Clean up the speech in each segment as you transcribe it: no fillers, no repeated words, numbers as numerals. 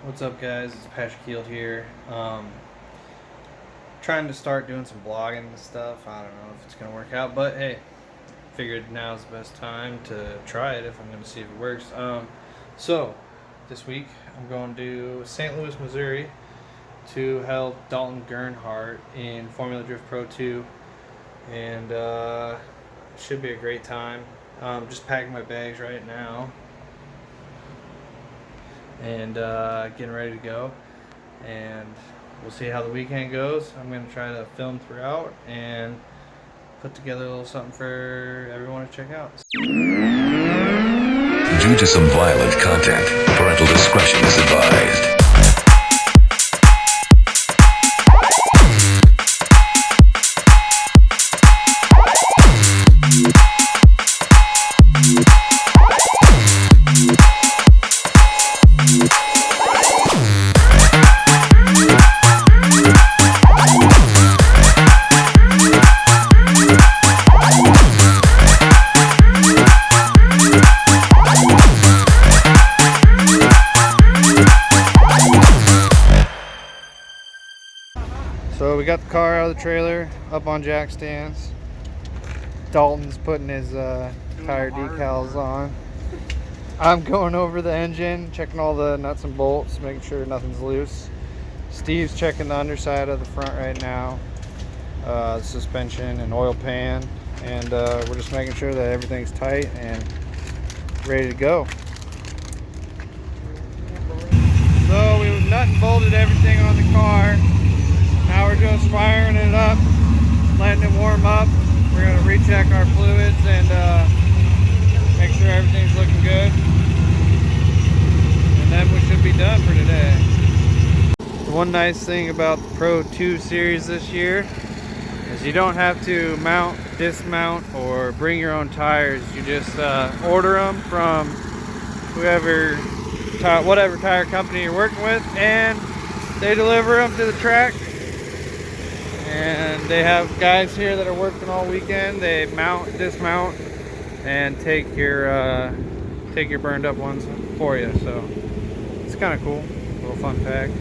What's up, guys? It's Patrick Keel here. Trying to start doing some blogging and stuff. I don't know if it's gonna work out, but hey, figured now's the best time to try it if I'm gonna see if it works. So this week I'm going to St. Louis, Missouri, to help Dalton Gernhart in Formula Drift Pro 2, and it should be a great time. Just packing my bags right now and getting ready to go, and we'll see how the weekend goes. I'm going to try to film throughout and put together a little something for everyone to check out. Due to some violent content, parental discretion is advised. So we got the car out of the trailer, up on jack stands. Dalton's putting his tire decals on. I'm going over the engine, checking all the nuts and bolts, making sure nothing's loose. Steve's checking the underside of the front right now, suspension and oil pan, and we're just making sure that everything's tight and ready to go. So we nut and bolted everything on the car. Now we're just firing it up, letting it warm up. We're going to recheck our fluids and make sure everything's looking good. And then we should be done for today. The one nice thing about the Pro 2 series this year is you don't have to mount, dismount, or bring your own tires. You just order them from whatever tire company you're working with, and they deliver them to the track. And they have guys here that are working all weekend. They mount, dismount, and take your burned up ones for you. So it's kind of cool, a little fun fact.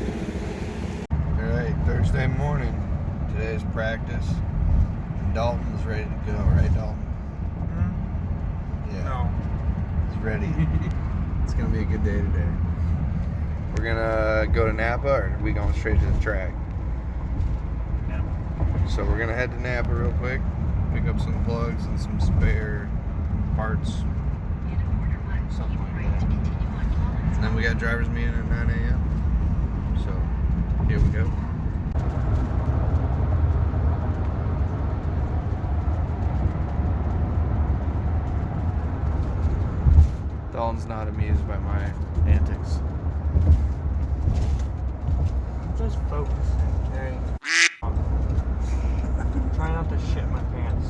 All right, Thursday morning. Today's practice. Dalton's ready to go, right, Dalton? Yeah. No. He's ready. It's gonna be a good day today. We're gonna go to Napa, or are we going straight to the track? So we're gonna head to Napa real quick, pick up some plugs and some spare parts, something like that. And then we got driver's meeting at 9 a.m. So here we go. Dalton's not amused by my antics. Just focusing, okay? Try not to shit my pants.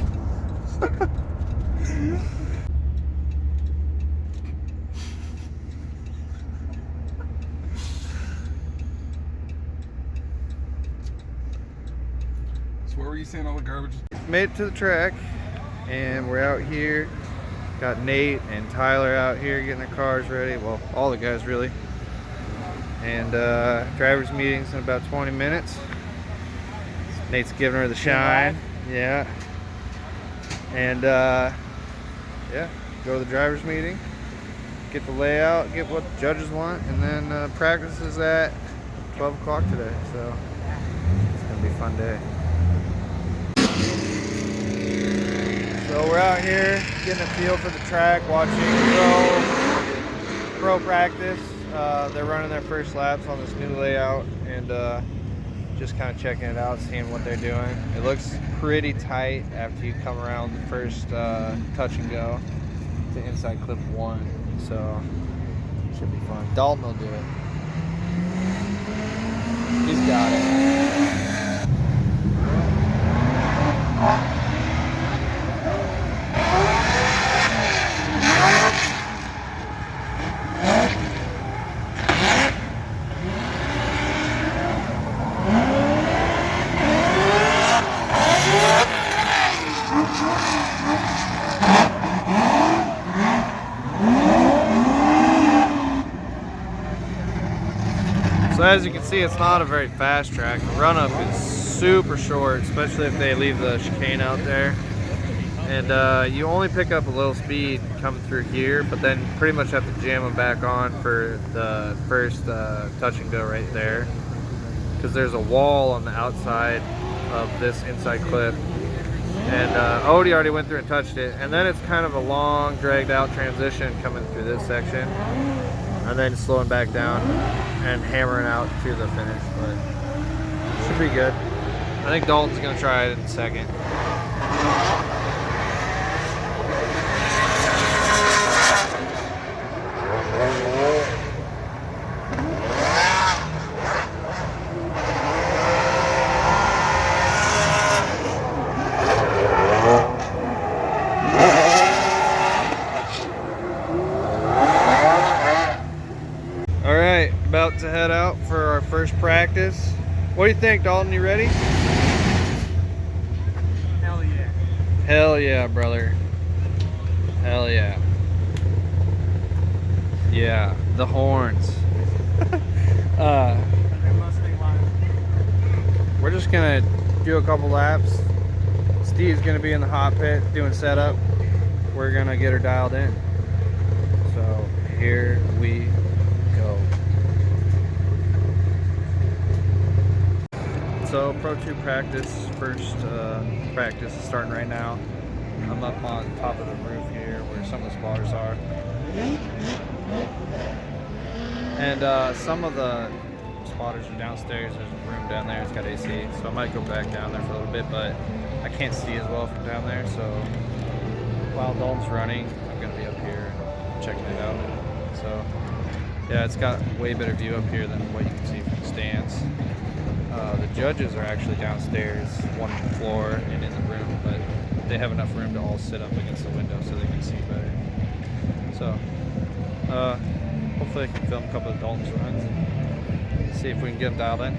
So where were you saying all the garbage? Made it to the track, and we're out here. Got Nate and Tyler out here getting their cars ready. Well, all the guys really. And driver's meeting's in about 20 minutes. Nate's giving her the shine. Yeah. And yeah, go to the driver's meeting, get the layout, get what the judges want, and then practice is at 12 o'clock today. So it's gonna be a fun day. So we're out here getting a feel for the track, watching pro practice. They're running their first laps on this new layout, and just kind of checking it out, seeing what they're doing. It looks pretty tight after you come around the first touch and go to inside clip 1, so should be fun. Dalton will do it. He's got it. So as you can see, it's not a very fast track. The run-up is super short, especially if they leave the chicane out there. And you only pick up a little speed coming through here, but then pretty much have to jam them back on for the first touch and go right there. Because there's a wall on the outside of this inside clip. And Odie already went through and touched it. And then it's kind of a long, dragged out transition coming through this section. And then slowing back down and hammering out to the finish. But should be good. I think Dalton's going to try it in a second. About to head out for our first practice. What do you think, Dalton? You ready? Hell yeah. Hell yeah, brother. Hell yeah. Yeah, the horns. We're just gonna do a couple laps. Steve's gonna be in the hot pit doing setup. We're gonna get her dialed in. So here we go. So Pro 2 practice, first practice is starting right now. I'm up on top of the roof here where some of the spotters are. And some of the spotters are downstairs. There's a room down there, it's got AC. So I might go back down there for a little bit, but I can't see as well from down there. So while Dalton's running, I'm gonna be up here checking it out. So yeah, it's got way better view up here than what you can see from the stands. The judges are actually downstairs, one floor and in the room, but they have enough room to all sit up against the window so they can see better. So, hopefully I can film a couple of Dalton's runs and see if we can get them dialed in.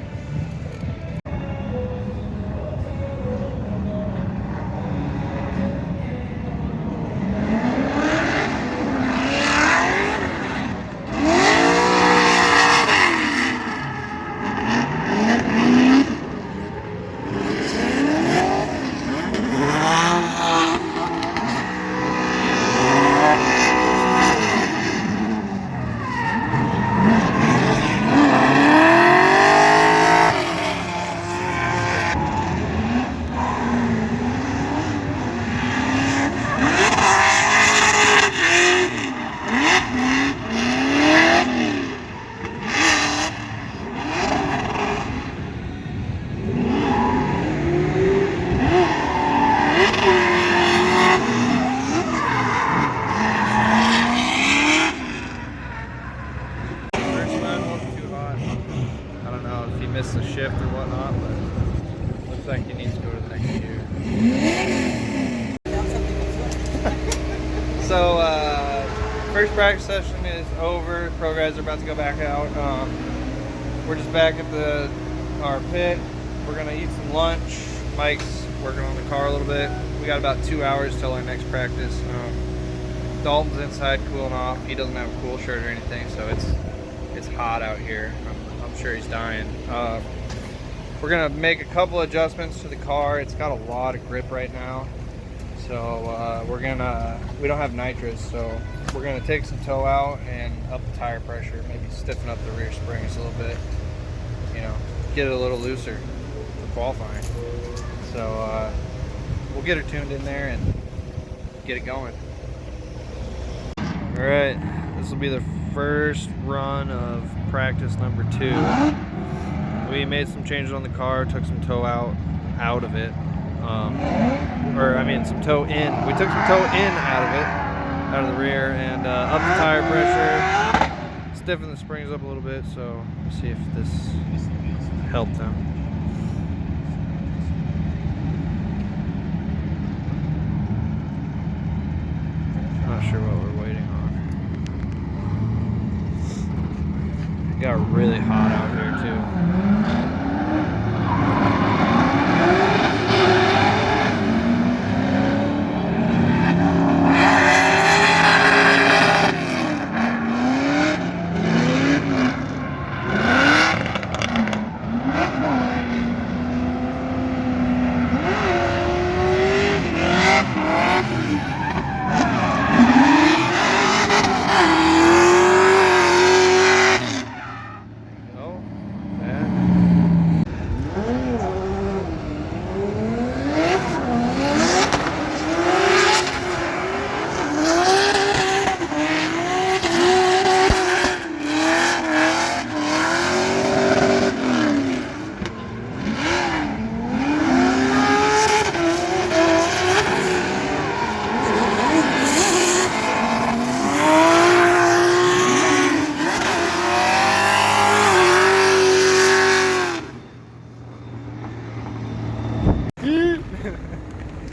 Missed a shift or whatnot, but looks like he needs to go to the next gear. So first practice session is over. Pro guys are about to go back out. We're just back at our pit. We're gonna eat some lunch. Mike's working on the car a little bit. We got about 2 hours till our next practice. Dalton's inside cooling off. He doesn't have a cool shirt or anything, so it's hot out here. I'm sure he's dying. We're gonna make a couple adjustments to the car. It's got a lot of grip right now, so we don't have nitrous, so we're gonna take some toe out and up the tire pressure, maybe stiffen up the rear springs a little bit, you know, get it a little looser for qualifying. So we'll get her tuned in there and get it going. All right, this will be the first run of practice number 2. We made some changes on the car, took some toe out of it, some toe in. We took some toe in out of the rear, and up the tire pressure, stiffen the springs up a little bit. So let's see if this helped them. Not sure what we're waiting on. It got really hot out here too.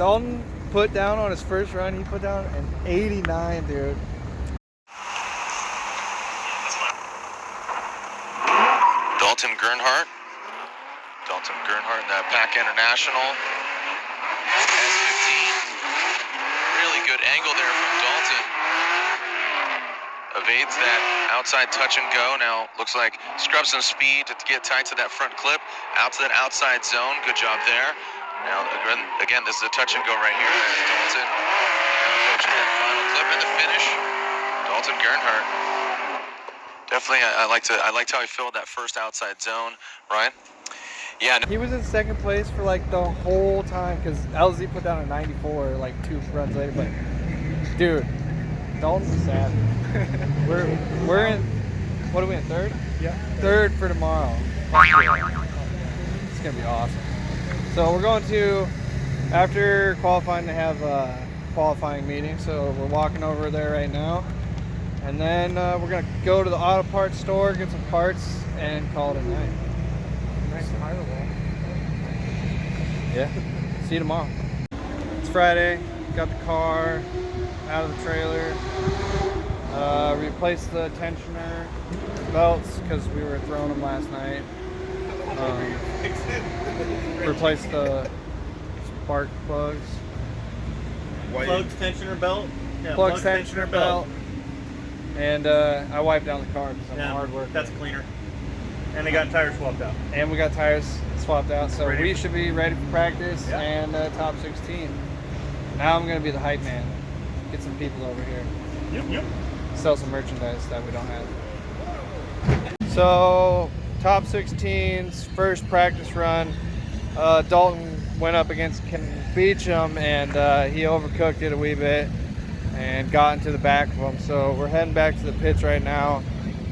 Dalton put down on his first run, he put down an 89, dude. Dalton Gernhart. Dalton Gernhart in that Pack International. S15. Really good angle there from Dalton. Evades that outside touch and go. Now looks like scrubs some speed to get tight to that front clip. Out to that outside zone. Good job there. Now again, this is a touch and go right here. As Dalton now approaching that final clip in the finish. Dalton Gernhart. Definitely, I liked how he filled that first outside zone. Ryan? Yeah. He was in second place for like the whole time because LZ put down a 94 like 2 runs later. But dude, Dalton's sad. we're in. What are we in? Third? Yeah. Third for tomorrow. It's gonna be awesome. So we're going to, after qualifying, to have a qualifying meeting. So we're walking over there right now. And then we're going to go to the auto parts store, get some parts, and call it a night. Nice tire wall. Yeah. See you tomorrow. It's Friday. Got the car out of the trailer. Replaced the tensioner belts because we were throwing them last night. Replaced the spark plugs. Plug tensioner belt. Yeah, Plug tensioner belt. And I wiped down the car because I'm a hard worker. That's cleaner. And they got tires swapped out. And we got tires swapped out, so Ready we for- should be ready for practice and top 16. Now I'm going to be the hype man. Get some people over here. Yep. Sell some merchandise that we don't have. So, top 16's first practice run. Dalton went up against Ken Beecham, and he overcooked it a wee bit and got into the back of him. So we're heading back to the pits right now.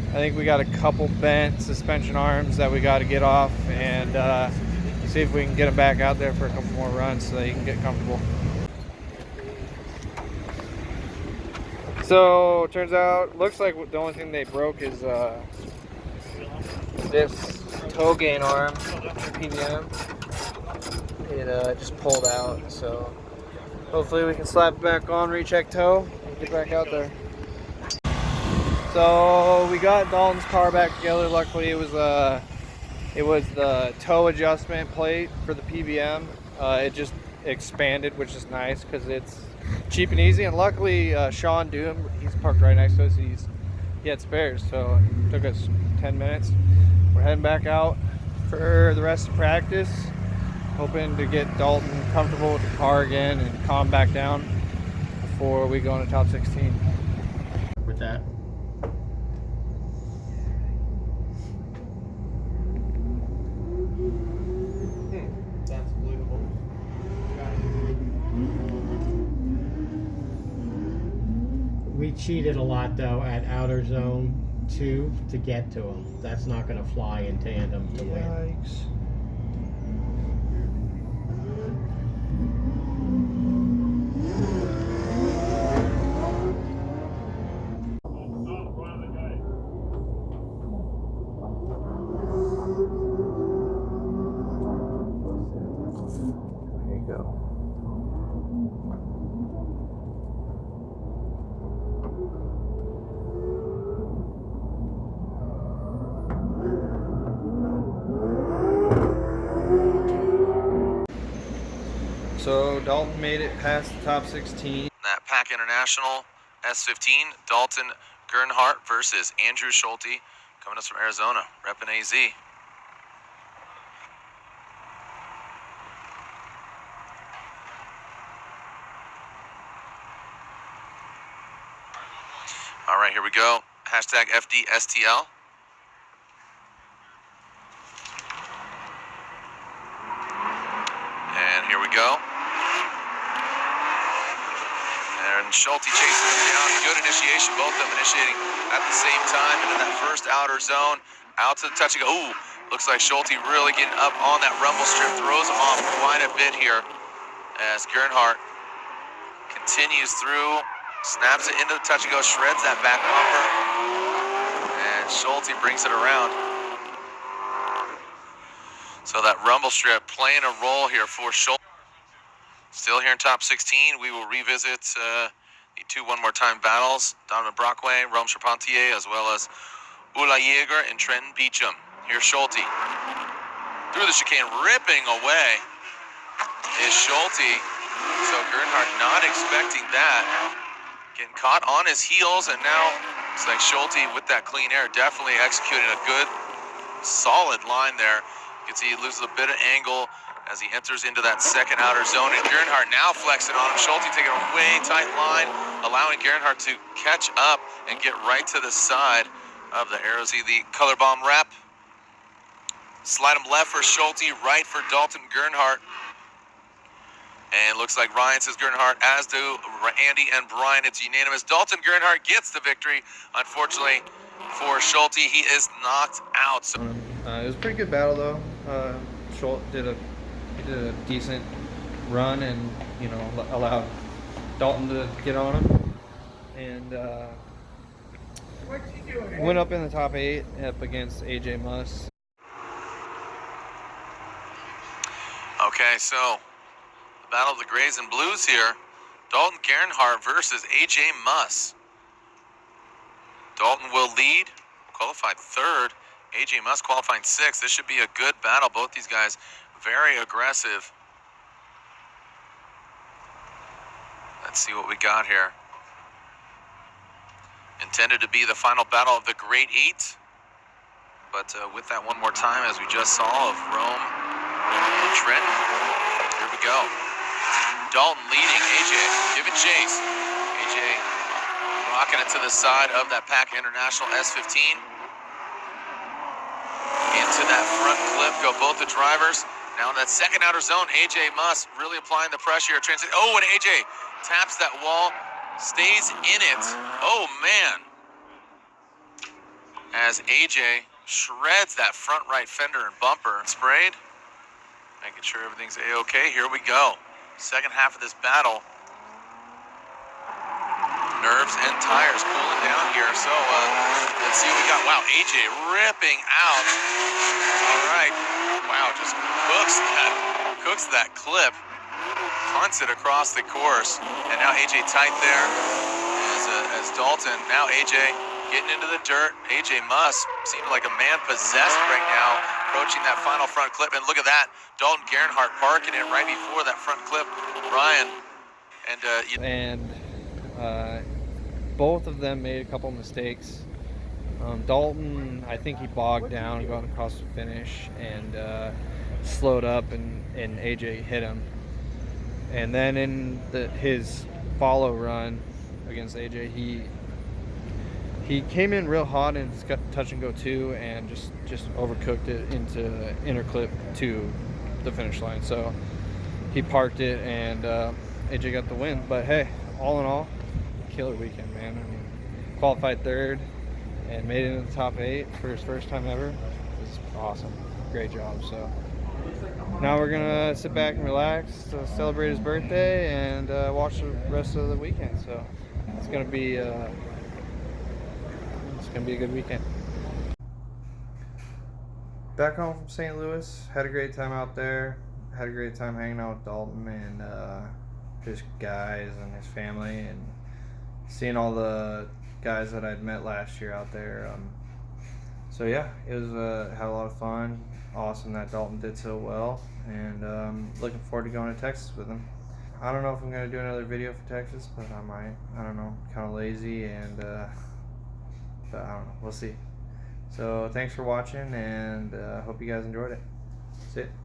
I think we got a couple bent suspension arms that we got to get off and see if we can get him back out there for a couple more runs so that he can get comfortable. So turns out, looks like the only thing they broke is this toe gain arm, PDM. It just pulled out, so hopefully we can slap it back on, recheck toe, and get back out there. So we got Dalton's car back together. Luckily it was the toe adjustment plate for the PBM. It just expanded, which is nice because it's cheap and easy. And luckily Sean Doom, he's parked right next to us. He had spares, so it took us 10 minutes. We're heading back out for the rest of practice, hoping to get Dalton comfortable with the car again and calm back down before we go into top 16. With that. That's believable. We cheated a lot though at outer zone 2 to get to him. That's not going to fly in tandem to win. Yikes. There you go. So Dalton made it past the top 16. That Pack International S15, Dalton Gernhart versus Andrew Schulte, coming us from Arizona, repping AZ. All right, here we go. Hashtag FDSTL. And here we go. And Schulte chasing him down. Good initiation. Both of them initiating at the same time. And in that first outer zone, out to the touch and go. Ooh, looks like Schulte really getting up on that rumble strip. Throws him off quite a bit here as Gernhart continues through. Snaps it into the touch and go. Shreds that back bumper. And Schulte brings it around. So that rumble strip playing a role here for Schulte. Still here in top 16, we will revisit the two one-more-time battles. Donovan Brockway, Rome Charpentier, as well as Ula Yeager and Trenton Beecham. Here's Schulte. Through the chicane, ripping away is Schulte. So Gernhart not expecting that. Getting caught on his heels, and now it's like Schulte with that clean air, definitely executing a good, solid line there. You can see he loses a bit of angle as he enters into that second outer zone, and Gernhart now flexing on him. Schulte taking a way tight line, allowing Gernhart to catch up and get right to the side of the arrows. The color bomb wrap. Slide him left for Schulte, right for Dalton Gernhart. And looks like Ryan says Gernhart, as do Andy and Brian. It's unanimous. Dalton Gernhart gets the victory. Unfortunately for Schulte, he is knocked out. So It was a pretty good battle though. Schulte did a decent run, and allowed Dalton to get on him, and went up in the top 8 up against AJ Muss. Okay, so the battle of the Grays and Blues here. Dalton Gernhart versus AJ Muss. Dalton will lead, qualified 3rd. AJ Muss qualifying 6th. This should be a good battle. Both these guys very aggressive. Let's see what we got here. Intended to be the final battle of the Great 8. But with that one more time, as we just saw, of Rome and Trent. Here we go. Dalton leading, AJ giving chase. AJ rocking it to the side of that Pack International S15. Into that front clip go both the drivers. Now in that second outer zone, AJ Muss really applying the pressure. Oh, and AJ taps that wall, stays in it. Oh, man. As AJ shreds that front right fender and bumper. Sprayed. Making sure everything's A-okay. Here we go. Second half of this battle. Nerves and tires cooling down here. So let's see what we got. Wow, AJ ripping out. All right. Wow, just cooks that clip. Punts it across the course. And now AJ tight there as Dalton. Now AJ getting into the dirt. AJ Muss seems like a man possessed right now, approaching that final front clip. And look at that. Dalton Gernhart parking it right before that front clip. Ryan. And both of them made a couple mistakes. Dalton, I think he bogged down going across the finish and slowed up, and AJ hit him. And then in his follow run against AJ, he came in real hot in his touch and go 2 and just overcooked it into inner clip to the finish line. So he parked it, and AJ got the win. But hey, all in all, killer weekend, man. I mean, qualified 3rd and made it into the top 8 for his first time ever. It's awesome. Great job. So now we're gonna sit back and relax to celebrate his birthday and watch the rest of the weekend. So it's gonna be a good weekend. Back home from St. Louis, had a great time out there. Had a great time hanging out with Dalton and his guys and his family, and seeing all the guys that I'd met last year out there. So yeah, it was had a lot of fun. Awesome that Dalton did so well, and looking forward to going to Texas with him. I don't know if I'm gonna do another video for Texas, but I might. I don't know, kind of lazy, and but I don't know. We'll see. So thanks for watching, and hope you guys enjoyed it. See ya.